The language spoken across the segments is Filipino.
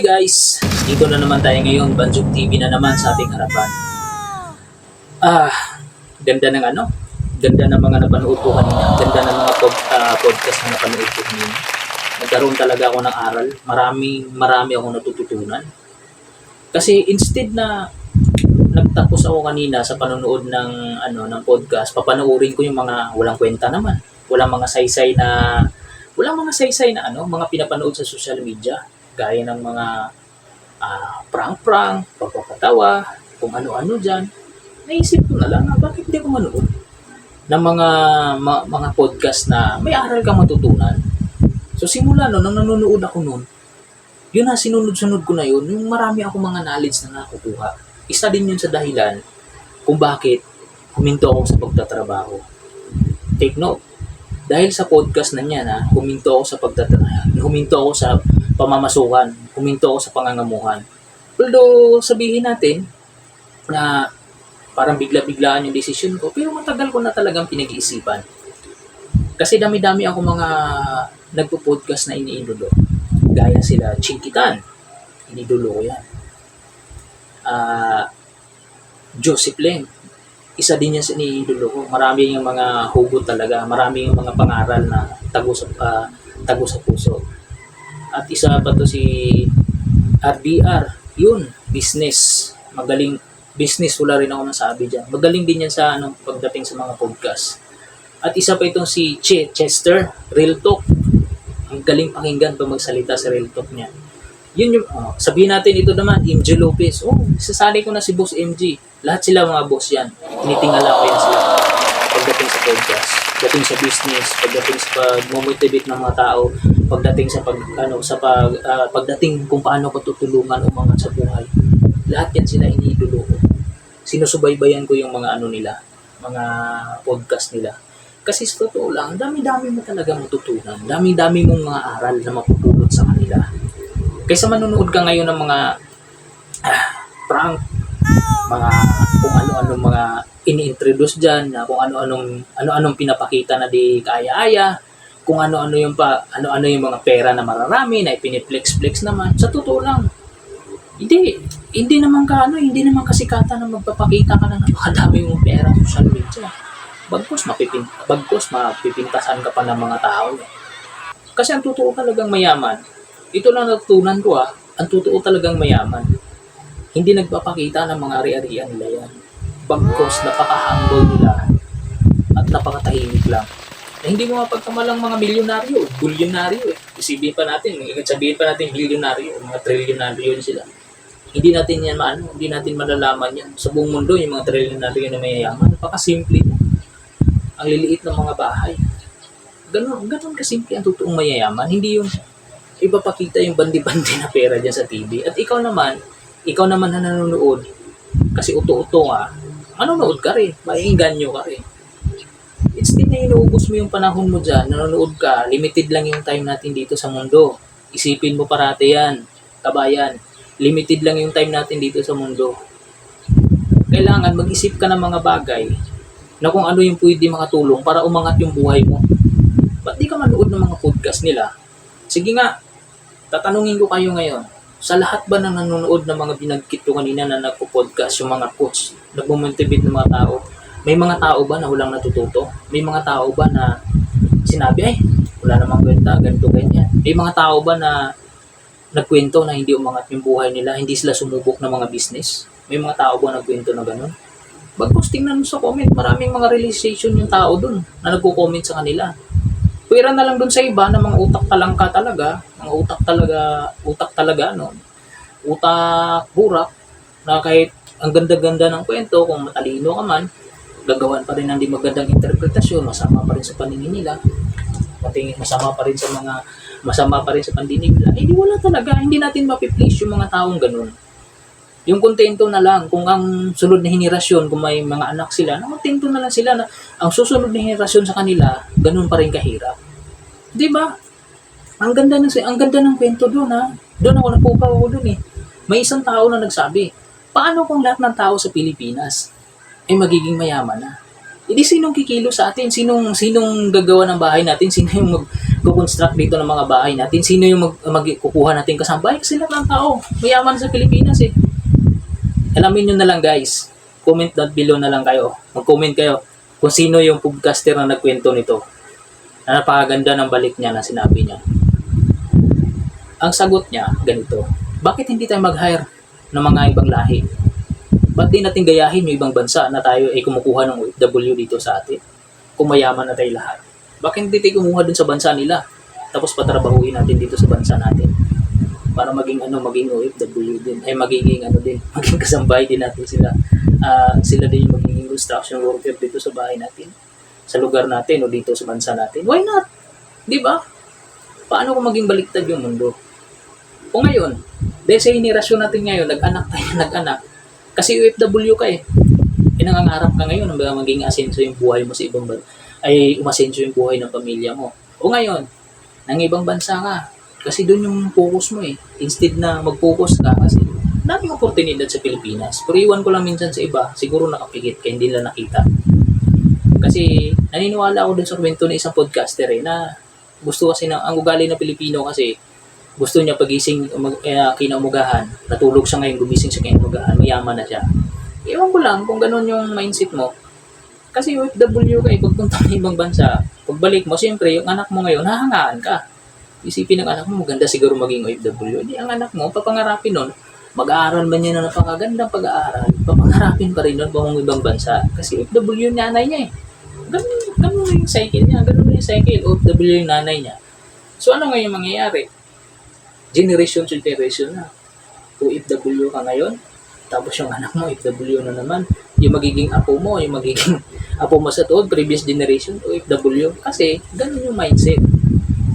Hi guys! Dito na naman tayo ngayon, Banjug TV na naman sa ating harapan. Ganda ng ganda ng mga napanood ko kanina, ganda ng mga podcast na napanood ko kanina. Nagkaroon talaga ako ng aral, marami akong natututunan. Kasi instead na nagtapos ako kanina sa panonood ng podcast, papanoorin ko yung mga walang kwenta naman. Walang mga saysay na mga pinapanood sa social media, gaya ng mga prank-prank, pagpapatawa, kung ano-ano dyan. Naisip ko na lang, bakit hindi ako manood ng mga podcast na may aral kang matutunan. So simula nung nanonood ako nun, yun na sinunod-sunod ko na yun, yung marami ako mga knowledge na nakukuha. Isa din yun sa dahilan kung bakit huminto ako sa pagtatrabaho. Take note, dahil sa podcast na niya huminto ako sa pamamasukan, huminto ako sa pangangamuhan. Although sabihin natin na parang bigla-biglaan yung desisyon ko, pero matagal ko na talagang pinag-iisipan. Kasi dami-dami ako mga nagpo-podcast na iniidolo. Gaya sila Chinkitan, iniidolo ko yan. Joseph Leng, isa din yan sa iniidolo ko. Marami yung mga hugot talaga, marami yung mga pangaral na tago sa puso. At isa pa to si RDR, yun, business, magaling business, wala rin ako nasabi dyan. Magaling din yan sa pagdating sa mga podcast. At isa pa itong si Chester, Real Talk. Ang galing pakinggan pag magsalita sa Real Talk niya. Yun yung, sabihin natin ito naman, MJ Lopez. Sasali ko na si Boss MJ. Lahat sila mga boss yan. Tinitingala ko yan sila pagdating sa podcast, pagdating sa business, pagdating sa pag-motivate ng mga tao, pagdating sa pagdating kung paano ko tutulungan umangat sa buhay. Lahat yan sila iniidolo ko. Sinusubaybayan ko yung mga nila, mga podcast nila. Kasi sa totoo lang, dami-dami mo talaga matutunan. Dami-dami mong mga aral na mapupulot sa kanila. Kaysa manonood ka ngayon ng mga prank, mga kung ano-anong mga ini-introduce dyan, na kung ano-anong pinapakita na di kaya-aya, kung ano-ano yung mga pera na mararami, na ipiniplex-flex naman. Sa totoo lang, hindi naman kasikatan na magpapakita ka na napakadami mong pera sa social media. Bagkus mapipintasan ka pa ng mga tao. Kasi ang totoo talagang mayaman, ito lang natutunan ko ang totoo talagang mayaman, hindi nagpapakita ng mga ari-arian nila yan. Bagkus napaka-humble nila at napakatahimik lang. Hindi mo mapagkamalang mga milyonaryo, bilyonaryo sabihin pa natin bilyonaryo, mga trilyonaryo sila. Hindi natin malalaman yan. Sa buong mundo, yung mga trilyonaryo na mayayaman, napakasimple. Ang liliit ng mga bahay. Ganon kasimple ang totoong mayayaman. Hindi yung ipapakita yung bandi-bandi na pera dyan sa TV. At ikaw naman na nanonood, kasi uto-uto manonood ka rin, maiinganyo ka rin. Instead na inuubos mo yung panahon mo dyan, nanonood ka, limited lang yung time natin dito sa mundo. Isipin mo parati yan, kabayan. Limited lang yung time natin dito sa mundo. Kailangan mag-isip ka ng mga bagay na kung ano yung pwede makatulong para umangat yung buhay mo. Ba't di ka manood ng mga podcast nila? Sige nga, tatanungin ko kayo ngayon, sa lahat ba na nanonood ng mga binagkit ko kanina na nagpo-podcast, yung mga coach, nagmo-motivate ng mga tao, may mga tao ba na walang natututo? May mga tao ba na sinabi, wala namang kwenta, ganito, ganyan? May mga tao ba na nagkwento na hindi umangat yung buhay nila, hindi sila sumubok ng mga business? May mga tao ba nagkwento na gano'n? Bagkus tingnan mo sa comment, maraming mga realization yung tao dun na nagko-comment sa kanila. Pwera na lang dun sa iba na mga utak burak, na kahit ang ganda-ganda ng kwento, kung matalino ka man, gagawan pa rin ng di magandang interpretasyon, masama pa rin sa paningin nila, masama pa rin sa pandinig nila. Wala talaga, hindi natin mapi-please yung mga taong ganun. Yung kontento na lang, kung ang sunod na henerasyon, kung may mga anak sila, kontento na lang sila na ang susunod na henerasyon sa kanila, ganun pa rin kahirap. Di ba? Ang ganda ng kwento doon Doon ako napupaw doon May isang tao na nagsabi, paano kung lahat ng tao sa Pilipinas ay magiging mayaman na? Sinong kikilo sa atin? Sinong gagawa ng bahay natin? Sino yung kukonstruct dito ng mga bahay natin? Sino yung kukuha natin kasambahay? Kasi lahat ng tao, mayaman sa Pilipinas eh. Alamin nyo na lang guys. Comment down below na lang kayo. Mag-comment kayo kung sino yung podcaster na nagkwento nito. Na napakaganda ng balik niya na sinabi niya. Ang sagot niya, ganito. Bakit hindi tayo mag-hire ng mga ibang lahi? Ba't di natin gayahin yung ibang bansa na tayo ay kumukuha ng OFW dito sa atin? Kung mayaman na tayo lahat. Bakit hindi tayo kumuha dun sa bansa nila? Tapos patrabahuin natin dito sa bansa natin. Para maging OFW din. Ay magiging maging kasambahay din natin sila. Sila din yung magiging construction worker dito sa bahay natin. Sa lugar natin o dito sa bansa natin. Why not? Di ba? Paano kung maging baliktad yung mundo? O ngayon, dahil sa henerasyon natin ngayon, nag-anak. Kasi OFW ka eh. Nangangarap ka ngayon na maging asenso yung buhay mo sa ibang bansa. Ay umasenso yung buhay ng pamilya mo. O ngayon, nang ibang bansa ka. Kasi doon yung focus mo eh. Instead na mag-focus ka kasi daming oportunidad sa Pilipinas. Pero iwan ko lang minsan sa iba, siguro nakapigit kaya hindi nila nakita. Kasi naniniwala ako dun sa kwento ng isang podcaster eh, na gusto kasi ang ugali ng Pilipino kasi gusto niya pagising kinaumugahan, natulog siya ngayon, gumising siya kinaumugahan, mayaman na siya. Iwan ko lang kung ganun yung mindset mo. Kasi OFW ka, pagpunta ng ibang bansa, pagbalik mo, siyempre, yung anak mo ngayon, hahangaan ka. Isipin ng anak mo, maganda siguro maging OFW. Hindi, ang anak mo, papangarapin nun, mag-aaral man niya na napakagandang pag-aaral, papangarapin pa rin nun bang ibang bansa. Kasi OFW yung nanay niya eh. Ganun yung cycle niya, ganun yung cycle, OFW yung nanay niya. So ano ngayon mangyayari? Generation to generation na. OFW ka ngayon, tapos yung anak mo, OFW na naman. Yung magiging apo mo, yung magiging apo mo sa tuod, previous generation, OFW. Kasi, ganun yung mindset.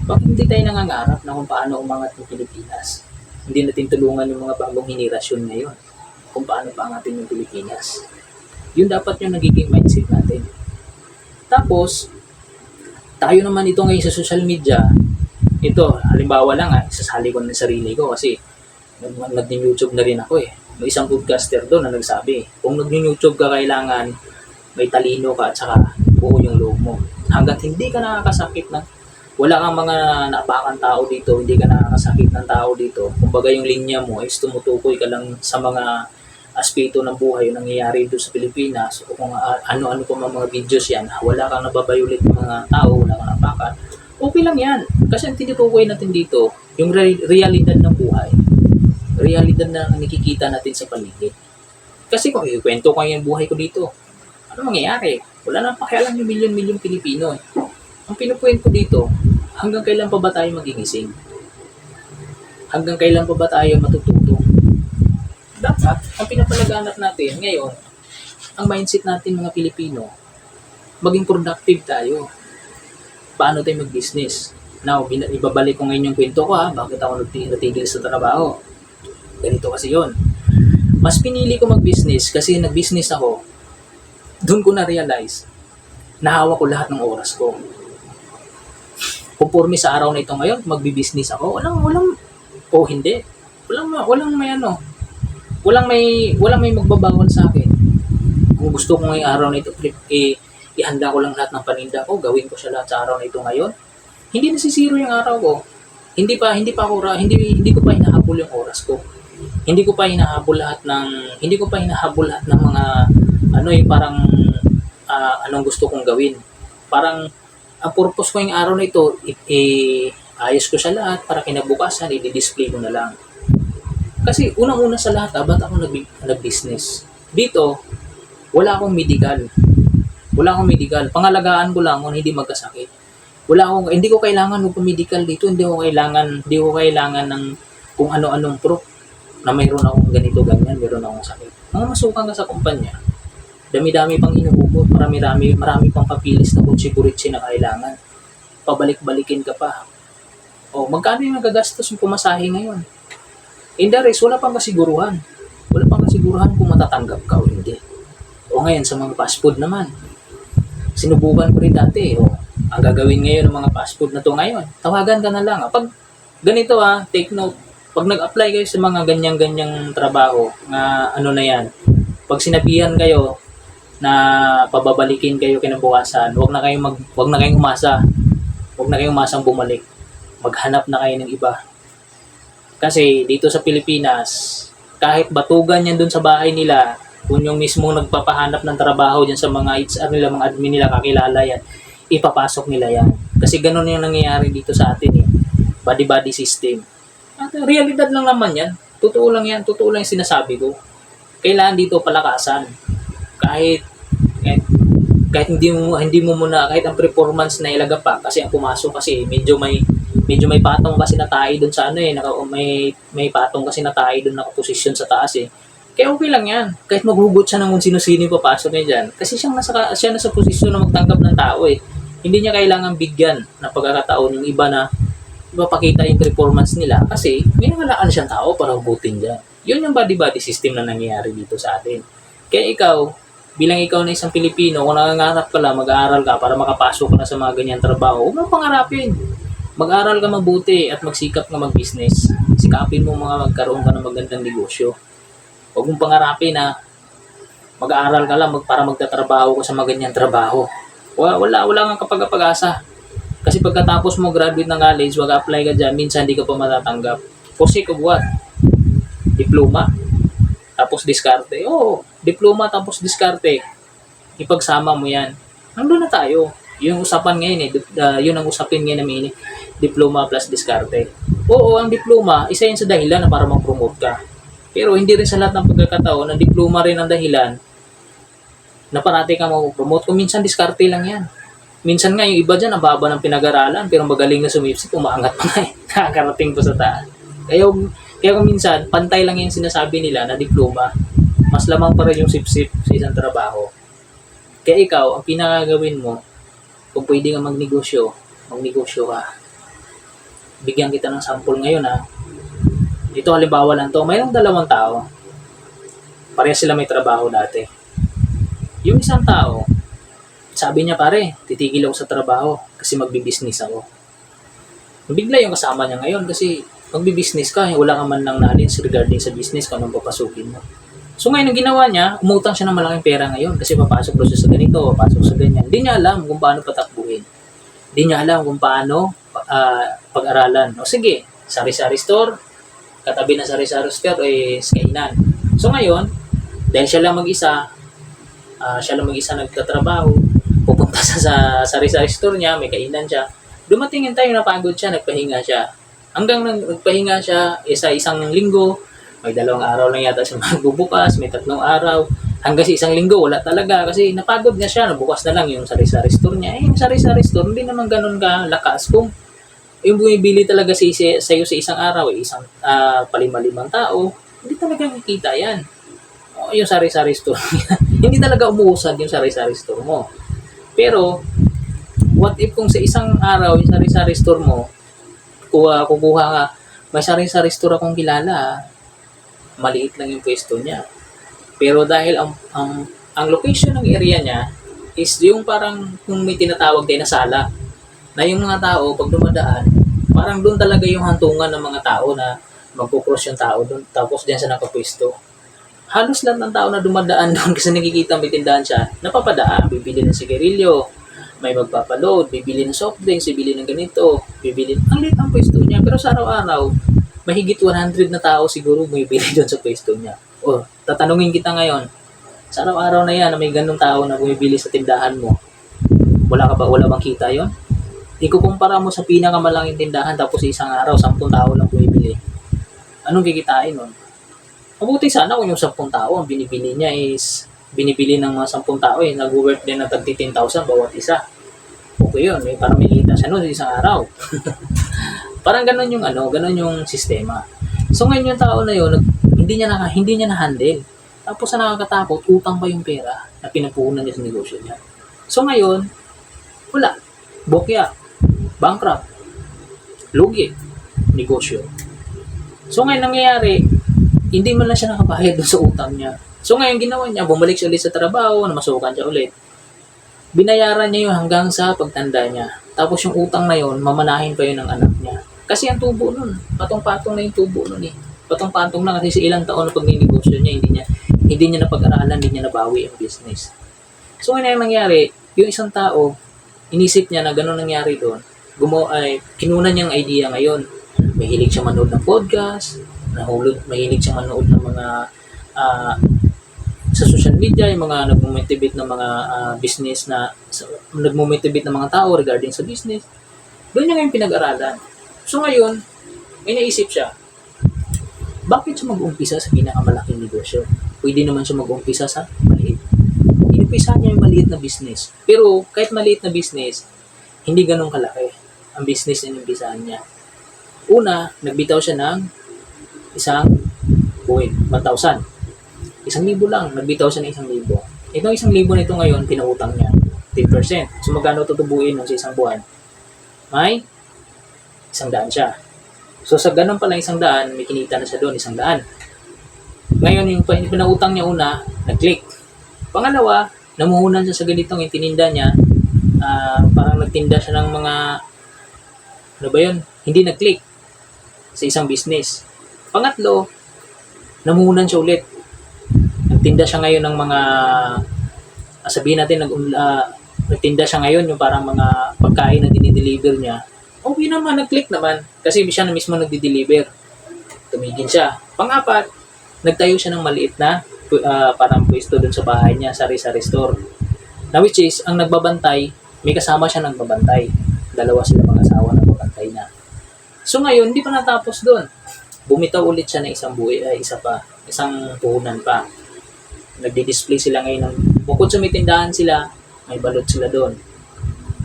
Bakit hindi tayo nangangarap na kung paano umangat ng Pilipinas? Hindi natin tulungan yung mga bagong henerasyon ngayon kung paano paangatin yung Pilipinas. Yun dapat yung nagiging mindset natin. Tapos, tayo naman ito ngayon sa social media, ito, halimbawa lang isasali ko ng sarili ko kasi nag-YouTube na rin ako eh. May isang podcaster doon na nagsabi, kung nag-YouTube ka kailangan may talino ka at saka buo yung loob mo. Hanggat hindi ka nakakasakit ng wala kang mga napakan tao dito, hindi ka nakakasakit ng tao dito. Kumbaga yung linya mo is tumutukoy ka lang sa mga aspeto ng buhay yung nangyayari doon sa Pilipinas o kung ano-ano pa mga videos yan, wala kang nababayulit ng mga tao, wala kang napakan. Okay lang yan. Kasi ang tinutukoy natin dito, yung realidad ng buhay. Realidad na nakikita natin sa paligid. Kasi kung ikwento ko yung buhay ko dito, ano mangyayari? Wala nang pakialam yung milyon-milyon Pilipino. Ang pinupuin ko dito, hanggang kailan pa ba tayo magigising? Hanggang kailan pa ba tayo matututo? Dapat, ang pinapalaganap natin ngayon, ang mindset natin mga Pilipino, maging productive tayo. Paano tayo mag-business? Now, ibabalik ko ngayon yung kwento ko bakit ako natigil sa trabaho. Ganito kasi yon. Mas pinili ko mag-business kasi nag-business ako. Doon ko na-realize na hawak ko lahat ng oras ko. Conforme sa araw na ito ngayon, magbi-business ako. Hindi. Walang may magbabawal sa akin. Kung gusto ko ngayong araw na ito, ihanda ko lang lahat ng paninda ko, gawin ko siya lahat sa araw na ito ngayon. Hindi nasisiro yung araw ko. Hindi ko pa hinahabol yung oras ko. Hindi ko pa hinahabol lahat ng mga parang anong gusto kong gawin. Parang ang purpose ko yung araw na ito, ayos ko siya lahat para kinabukasan, i-display ko na lang. Kasi unang-una sa lahat, ba't ako nag-business? Dito, wala akong medical. Pangalagaan ko lang kung hindi magkasakit. Hindi ko kailangan magpa-medical dito. Hindi ko kailangan ng kung ano-anong proof na mayroon akong ganito, ganyan, mayroon akong sakit. Mga masukan ka sa kumpanya, dami-dami pang inuubot, marami pang papilis na kutsi-kuritsi na kailangan. Pabalik-balikin ka pa. Magkano yung nagagastos yung pumasahe ngayon? In the rest, wala pang kasiguruhan. Wala pang kasiguruhan kung matatanggap ka o hindi. Ngayon, sa mga fast food naman, sinubukan ko rin dati. Ang gagawin ngayon ng mga fast food na to ngayon, tawagan ka na lang. Pag ganito take note, pag nag-apply kayo sa mga ganyang trabaho, na na yan, pag sinabihan kayo na pababalikin kayo kinabukasan, wag na kayong umasa. Huwag na kayong masang bumalik. Maghanap na kayo ng iba. Kasi dito sa Pilipinas, kahit batugan yan dun sa bahay nila, kung yung mismo nagpapahanap ng trabaho dyan sa mga HR nila, mga admin nila, kakilala yan, ipapasok nila yan. Kasi ganun yung nangyayari dito sa atin eh. Body-body system. At realidad lang naman yan. Totoo lang yan. Totoo lang yung sinasabi ko. Kailangan dito palakasan. Kahit kahit hindi mo muna kahit ang performance na ilaga pa kasi ang pumasok kasi medyo may patong kasi na tayo doon sa ano eh may patong kasi na tayo doon nakaposisyon sa taas eh. Kaya okay lang yan. Kahit maghugot siya ng kung sino-sino yung papasok niya dyan. Kasi siya nasa posisyon na magtanggap ng tao eh. Hindi niya kailangan bigyan ng pagkakataon yung iba na ipapakita yung performance nila kasi may nangalaan siyang tao para hugutin dyan. Yun yung body-body system na nangyayari dito sa atin. Kaya bilang ikaw na isang Pilipino, kung nangangarap ka lang, mag-aaral ka para makapasok ka na sa mga ganyan trabaho, huwag mo pangarapin. Mag-aral ka mabuti at magsikap ka mag-business. Sikapin mo magkaroon ka ng magandang negosyo. Huwag mong pangarapin na mag-aaral ka lang para magtatrabaho ka sa mga ganyan trabaho. Wala kang kapag-asa. Kasi pagkatapos mo graduate ng college, mag-apply ka dyan, minsan hindi ka pa matatanggap. For sake of what? Diploma? Tapos diskarte. Oo, diploma tapos diskarte. Ipagsama mo yan. Nandun na tayo. Yung usapan ngayon yun ang usapin ngayon namin diploma plus diskarte. Oo, ang diploma, isa yun sa dahilan na para mag-promote ka. Pero hindi rin sa lahat ng pagkakataon na diploma rin ang dahilan na parati ka mag-promote. Kung minsan diskarte lang yan. Minsan nga yung iba dyan, ang baba ng pinag-aralan, pero magaling na sumipsip, umaangat pa na eh. Nakakarating pa sa taas. Kaya kung minsan, pantay lang yung sinasabi nila na diploma, mas lamang pa rin yung sipsip sa isang trabaho. Kaya ikaw, ang pinakagawin mo, kung pwede ka magnegosyo ka. Bigyan kita ng sample ngayon ha. Ito halimbawa lang to, mayroong 2 tao. Parehas sila may trabaho dati. Yung isang tao, sabi niya pare, titigil ako sa trabaho kasi magbi-business ako. Bigla yung kasama niya ngayon kasi magbi-business ka, wala ka man lang knowledge regarding sa business kung anong papasukin mo. So ngayon, ang ginawa niya, umutang siya ng malaking pera ngayon kasi papasok daw siya sa ganito, papasok sa ganyan. Hindi niya alam kung paano patakbuhin. Hindi niya alam kung paano pag-aralan. O sige, sari-sari store, katabi na sari-sari store is kainan. So ngayon, dahil siya lang mag-isa nagtatrabaho, pupunta sa sari-sari store niya, may kainan siya. Dumating yung tayo, napagod siya, nagpahinga siya. Hanggang nagpahinga siya, sa isang linggo, may 2 araw lang yata siya magbubukas, may 3 araw. Hanggang sa isang linggo, wala talaga kasi napagod na siya, nabukas na lang yung sari-sari store niya. Yung sari-sari store, hindi naman ganun ka lakas. Kung yung bumibili talaga sa'yo sa isang araw, isang 5 tao, hindi talaga makikita yan. Yung sari-sari store hindi talaga umuusad yung sari-sari store mo. Pero, what if kung sa isang araw, yung sari-sari store mo, kukuha ka, may sari-sari store akong kilala, maliit lang yung pwesto niya. Pero dahil ang location ng area niya is yung parang kung may tinatawag din na sala, na yung mga tao, pag dumadaan, parang doon talaga yung hantungan ng mga tao na magpo-cross yung tao doon, tapos diyan sa nakapwesto. Halos lahat ng tao na dumadaan doon kasi nakikita may tindahan siya, napapadaan, bibili ng sigarilyo, may magpapaload, bibili ng soft drinks, bibili ng ganito, ang liit ang pwesto niya, pero sa araw-araw, mahigit 100 na tao siguro bumibili doon sa pwesto niya. O, tatanungin kita ngayon, sa araw-araw na yan na may ganung tao na bumibili sa tindahan mo, wala bang kita yon? Ikukumpara mo sa pinakamalaking tindahan tapos isang araw, 10 tao lang bumibili. Anong kikitain nun? Mabuti sana kung yung 10 tao, ang binibili niya is, binibili ng mga 10 tao nag-worth din ng 10,000 bawat isa. Okay yun, parang may kita siya nun sa isang araw. Parang ganun yung sistema. So ngayon yung tao na yun, hindi niya na-handle. Tapos sa nakakatakot, utang pa yung pera na pinapuhunan niya sa negosyo niya. So ngayon, wala. Bokya. Bankrupt. Lugi. Negosyo. So ngayon nangyayari, hindi man lang siya nakabayad doon sa utang niya. So ngayon ginawa niya, bumalik siya ulit sa trabaho, namasukan siya ulit. Binayaran niya yun hanggang sa pagtanda niya. Tapos yung utang na yun, mamanahin pa yun ng anak niya. Kasi ang tubo nun, patong-patong na yung tubo nun eh. Patong-patong na kasi sa ilang taon na pagninegosyo niya, hindi niya napag-aralan, hindi niya nabawi ang business. So ngayon ang nangyari, yung isang tao, inisip niya na gano'n nangyari doon, kinunan niyang idea ngayon. Mahilig siya manood ng podcast, mahilig siya manood ng mga ah, sa social media, yung mga nagmo-motivate ng mga business nagmo-motivate ng mga tao regarding sa business. Doon niya ngayon pinag-aralan. So ngayon, may naisip siya, bakit siya mag-umpisa sa pinakamalaking negosyo? Pwede naman siya mag-umpisa sa maliit. Inumpisa niya yung maliit na business. Pero kahit maliit na business, hindi ganun kalaki ang business na inumpisahan niya. Una, nagbitaw siya ng isang 1,000. 1,000 lang, nagbitaw siya ng 1,000. Itong 1,000 na ito ngayon, pinautang niya 10%. So magkano tutubuin nun sa isang buwan? May 100 siya. So sa ganun pala 100, may kinita na siya doon 100. Ngayon yung pinautang niya una, nag-click. Pangalawa, namuhunan siya sa ganitong yung tininda niya. Parang nagtinda siya ng mga, ano ba yun? Hindi nag-click sa isang business. Pangatlo, namuhunan siya ulit. Nagtinda siya ngayon ng mga, sabihin natin, nagtinda siya ngayon yung parang mga pagkain na dinideliver niya. Okay naman, nag-click naman. Kasi siya na mismo nagdi-deliver. Tumigin siya. Pang-apat, nagtayo siya ng maliit na parang pwesto dun sa bahay niya, sari-sari store. Na which is, ang nagbabantay, may kasama siya nagbabantay. Dalawa sila mag-asawa na nagbabantay na. So ngayon, hindi pa natapos dun. Bumitaw ulit siya ng isang isang puhunan pa. Nagdi-display sila ngayon bukod sa may tindahan sila, may balot sila doon.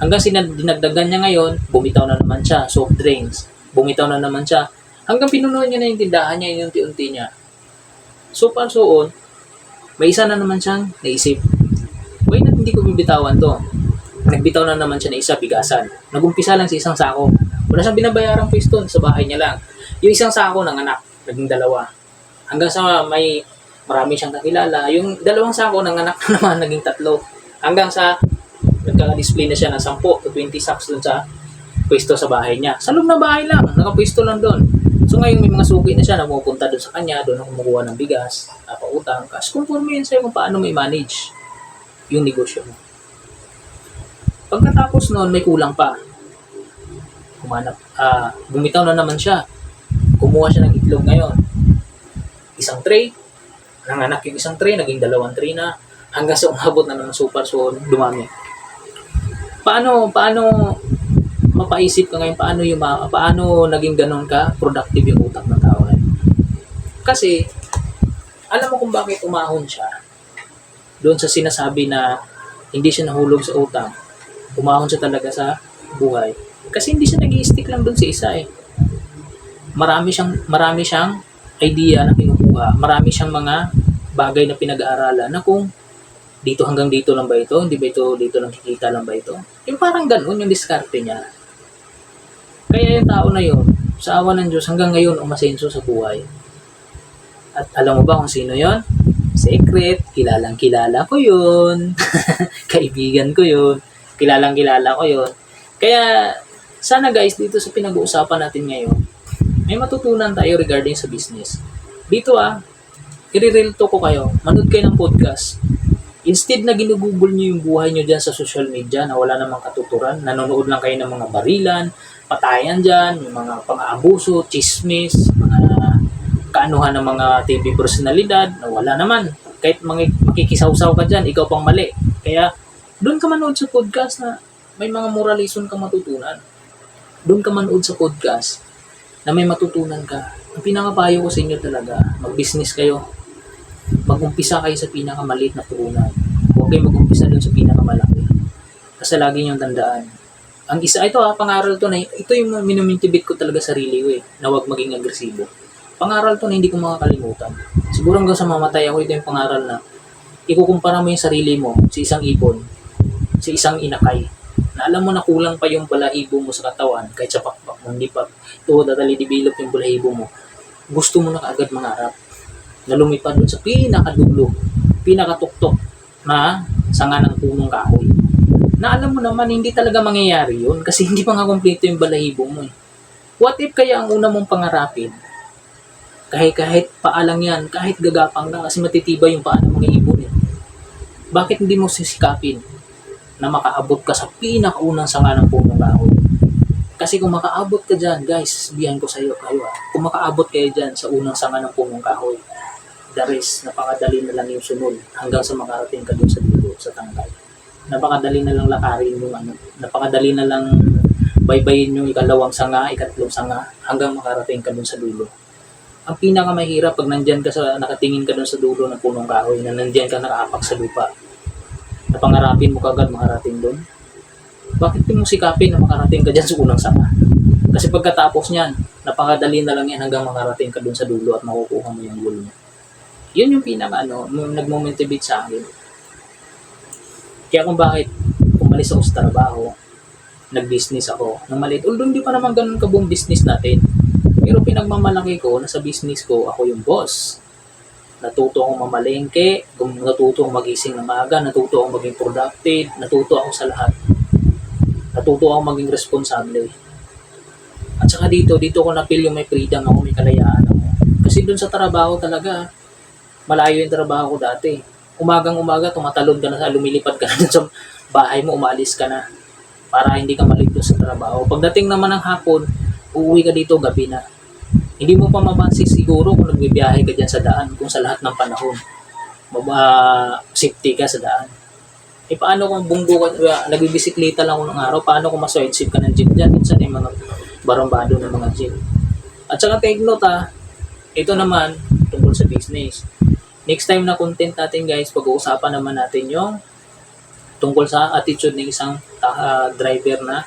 Hanggang dinagdagan niya ngayon, bumitaw na naman siya, soft drinks, bumitaw na naman siya. Hanggang pinunuan niya na yung tindahan niya, yung unti-unti niya. So far so on, may isa na naman siyang naisip. Why not hindi ko bibitawan to? Nagbitaw na naman siya na isa, bigasan. Nagumpisa lang sa isang sako. Wala siyang binabayarang pwesto, sa bahay niya lang. Yung isang sako ng anak, naging 2. Hanggang sa marami siyang kakilala. Yung 2 sako ng anak na naman, naging 3. Hanggang sa nagka-display na siya ng 10 to 20 sacks dun sa pwesto sa bahay niya. Sa loob ng bahay lang, nakapwesto lang doon. So ngayon may mga suki na siya na pumupunta doon sa kanya, doon na kumukuha ng bigas, pautang, kasi conforme yun sa'yo kung paano may manage yung negosyo mo. Pagkatapos noon, may kulang pa. Bumitaw na naman siya. Kumuha siya ng itlog ngayon. Isang tray, nanganak yung isang tray, naging 2 tray na, hanggang sa umabot na ng super, so dumami. Paano mapaisip ka ngayon, paano naging ganun ka productive yung utak ng tao ngayon? Kasi alam mo kung bakit umahon siya doon sa sinasabi na hindi siya nahulog sa utang. Umahon siya talaga sa buhay kasi hindi siya nag-i-stick lang doon sa isa eh. Marami siyang idea na kinukuha, marami siyang mga bagay na pinag-aaralan na kung dito hanggang dito lang ba ito? Hindi ba ito dito lang kikita lang ba ito? Yung parang ganun yung diskarte niya. Kaya yung tao na yun, sa awa ng Diyos, hanggang ngayon umasenso sa buhay. At alam mo ba kung sino yon? Secret, kilalang-kilala ko yun. Kaibigan ko yun. Kilalang-kilala ko yun. Kaya, sana guys, dito sa pinag-uusapan natin ngayon, may matutunan tayo regarding sa business. Dito i-real talk ko kayo. Manood kayo ng podcast. Instead na ginugugol nyo yung buhay nyo dyan sa social media na wala namang katuturan, nanonood lang kayo ng mga barilan, patayan dyan, yung mga pang-aabuso, chismis, mga kaanuhan ng mga TV personalidad na wala naman. Kahit makikisaw-saw ka dyan, ikaw pang mali. Kaya doon ka manood sa podcast na may mga moralism ka matutunan. Doon ka manood sa podcast na may matutunan ka. Ang pinakapayo ko sa inyo talaga, mag-business kayo. Mag-umpisa kayo sa pinakamaliit na puhunan. Huwag kayo mag-umpisa doon sa pinakamalaki. Kasi lagi niyong tandaan. Ang isa, pangaral to na, ito yung minumintibit ko talaga sarili ko na huwag maging agresibo. Pangaral to na hindi ko makakalimutan. Siguro hanggang sa mamatay ako, ito yung pangaral na ikukumpara mo yung sarili mo sa isang ibon, sa isang inakay. Na alam mo na kulang pa yung balahibo mo sa katawan, kahit sa pakpak mo, hindi pa ito develop yung balahibo mo. Gusto mo na kaagad mangarap na lumipad doon sa pinakadulo, pinakatuktok na sanga ng punong kahoy. Na alam mo naman, hindi talaga mangyayari yun kasi hindi pa nga kompleto yung balahibo mo eh. What if kaya ang una mong pangarapin, kahit paalang yan, kahit gagapang na kasi matitibay yung paa ng mga ibon eh. Bakit hindi mo sisikapin na makaabot ka sa pinakaunang sanga ng punong kahoy? Kasi kung makaabot ka dyan, guys, sabihan ko sa iyo kayo kung makaabot kayo dyan sa unang sanga ng punong kahoy, the rest, napakadali na lang yung sunod hanggang sa makarating ka doon sa dulo, sa tangkay. Napakadali na lang lakarin yung napakadali na lang baybayin yung ikalawang sanga, ikatlong sanga, hanggang makarating ka doon sa dulo. Ang pinakamahirap pag nandyan ka nakatingin ka doon sa dulo ng punong kahoy, na nandyan ka nakaapak sa lupa, napangarapin mo kagad makarating doon. Bakit mo sikapin na makarating ka dyan sa unang sanga? Kasi pagkatapos niyan, napakadali na lang yan hanggang makarating ka doon sa dulo at makukuha mo yung goal mo. Yun yung nag-motivate sa akin. Kaya kung bakit umalis ako sa trabaho, nag-business ako ng maliit. Although hindi pa naman ganun kabuong business natin. Pero pinagmamalaki ko na sa business ko, ako yung boss. Natuto akong mamalengke, natuto akong magising ng maaga, natuto akong maging productive, natuto ako sa lahat. Natuto akong maging responsable. At saka dito ko na-feel yung may freedom ako, may kalayaan ako. Kasi dun sa trabaho talaga, malayo yung trabaho ko dati. Umagang-umaga, tumatalon ka na lumilipad ka na sa bahay mo, umalis ka na para hindi ka malito sa trabaho. Pagdating naman ng hapon, uuwi ka dito, gabi na. Hindi mo pa mapansin siguro kung nagbibiyahe ka dyan sa daan, kung sa lahat ng panahon, safety ka sa daan. Paano kung bunggo ka, nagbibisikleta lang ako ng araw, paano kung ma-sidesip ka ng jeep dyan? Minsan yung mga barambado ng mga jeep. At saka take note ito naman, tungkol sa business. Next time na content natin guys, pag-uusapan naman natin yung tungkol sa attitude ng isang driver na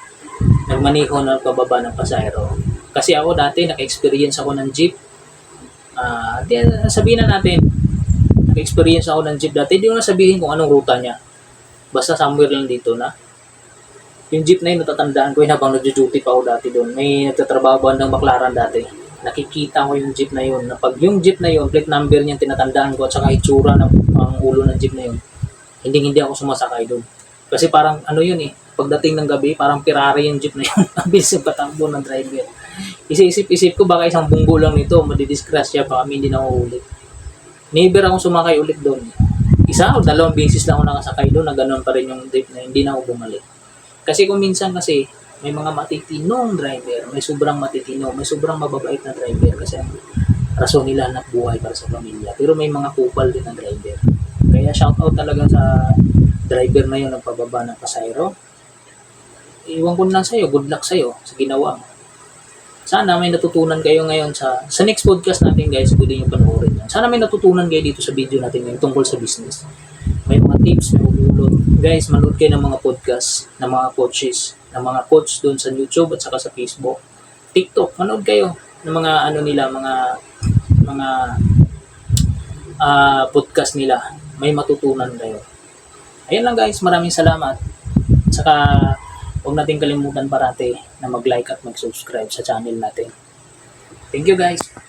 nagmaneho na pababa ng pasahero. Kasi ako dati, naka-experience ako ng jeep. Sabihin na natin, naka-experience ako ng jeep dati, hindi ko na sabihin kung anong ruta niya. Basta somewhere lang dito na. Yung jeep na yun, natatandaan ko yun habang nag-duty pa ako dati doon. May nagtatrabaho bandang Baclaran dati. Nakikita ko yung jeep na yun. Na pag yung jeep na yun, plate number niya, tinatandaan ko at saka itsura ng ang ulo ng jeep na yun, hindi ako sumasakay doon. Kasi parang yun pagdating ng gabi, parang Ferrari yung jeep na yun. Ang bilis yung patakbo ng driver. Isip ko baka isang bunggo lang nito, madidisgrasya pa kami, hindi na uulit. Never akong sumakay ulit doon. Isa o dalawang beses lang ako nakasakay doon na ganoon pa rin yung jeep na hindi na ako bumalik. Kasi kung minsan kasi may mga matitinong driver, may sobrang matitino, may sobrang mababait na driver kasi ang rason nila hanap buhay para sa pamilya. Pero may mga kupal din na driver. Kaya shout out talaga sa driver na yun ng pababa ng pasahero. Iwan ko na sa'yo, good luck sa'yo sa ginawa mo. Sana may natutunan kayo ngayon sa next podcast natin guys, pwede nyo panoorin yan. Sana may natutunan kayo dito sa video natin ngayon tungkol sa business. May mga tips, may ululot. Guys, manood kayo ng mga podcast, ng mga coaches, ng mga coach doon sa YouTube at saka sa Facebook. TikTok, manood kayo ng mga mga podcast nila. May matutunan kayo. Ayan lang guys, maraming salamat. At saka huwag natin kalimutan parati na mag-like at mag-subscribe sa channel natin. Thank you guys!